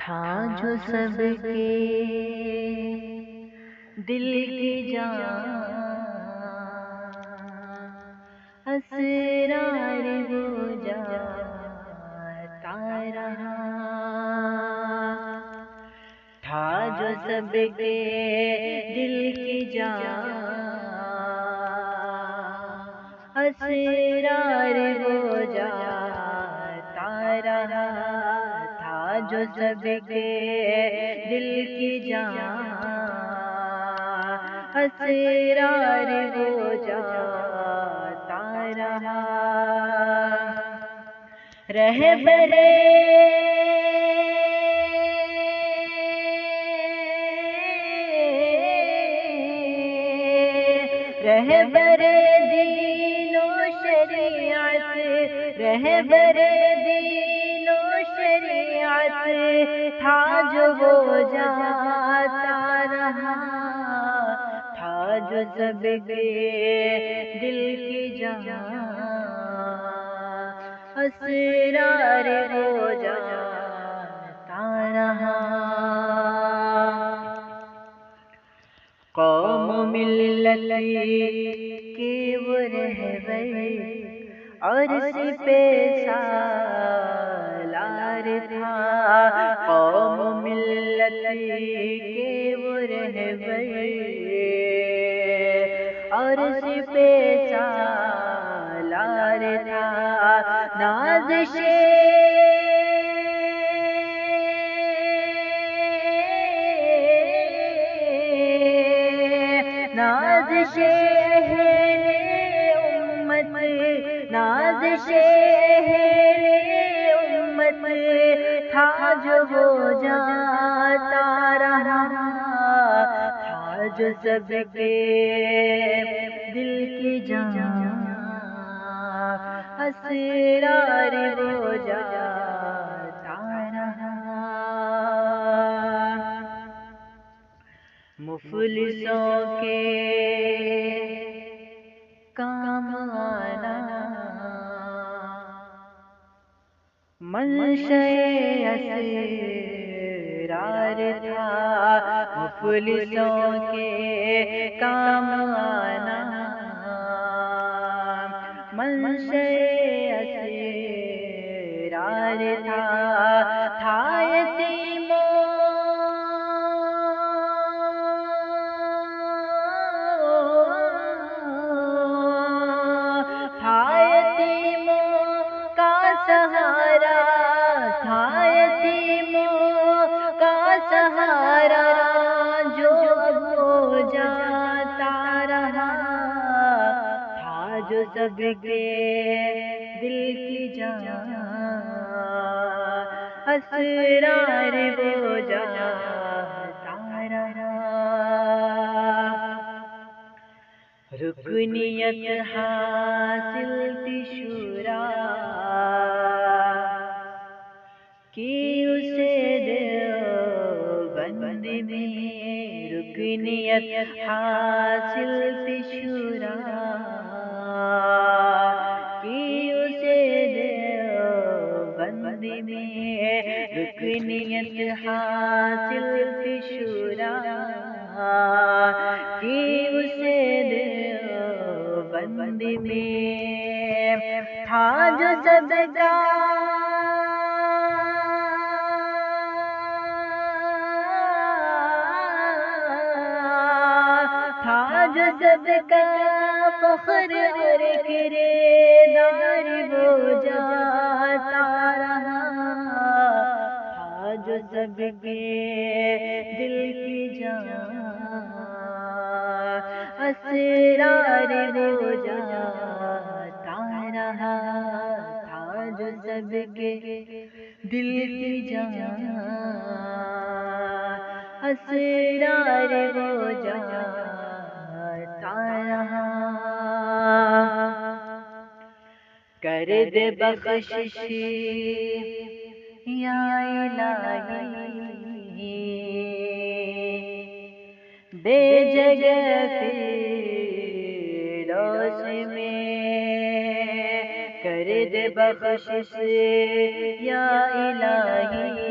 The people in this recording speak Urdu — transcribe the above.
تھا جو سب کے دل کی جان، اسرار ہو جاتا رہا۔ تھا جو سب کے دل کی جان، اسرار ہو جاتا رہا۔ تھا جو سب کے دل کی جان، اسرار ہو جاتا رہا۔ رہبرے دین و شریعت، رہبر دین و شریعت، تھا جو وہ جاتا رہا۔ تھا جو سب کے دل کی جان، اسرار ہو جاتا رہا۔ قوم ملت کے وہ رہبر اور سپہ سالار تھا۔ قوم ملت کے وہ رہبر اور سپہ سالار تھا۔ نازش اہل امت، نازش اہل امت، تھا جو وہ جاتا رہا۔ تھا جو سب کے دل کی جان، اسرار ہو جاتا رہا۔ مفلسوں کے کام آنا منشأ اسرار تھا۔ مفلسوں کے کام آنا منشأ اسرار تھا۔ تھا یتیموں کا سہارا، تھا یتیموں کا سہارا، جو اب ہو جاتا رہا۔ تھا جو سب کے دل کی جان، اسرار ہو جاتا رہا۔ رکنیت حاصل تھی شورا کی اسے دیوبند میں، رکنیت حاصل تھی شورا کی اسے دیوبند میں، رکنیت حاصل تھی شورا کی اسے دیوبند میں۔ تھا جو سب کا سب کا فخر اور کردار وہ جاتا رہا۔ تھا جو سب کے دل کی جان، اسرار ہو جاتا رہا۔ تھا جو سب کے دل کی جان، اسرار ہو جاتا رہا۔ کر دے بخشش یا الہی، بے جگہ فردوس میں، کر دے بخشش یا الہی،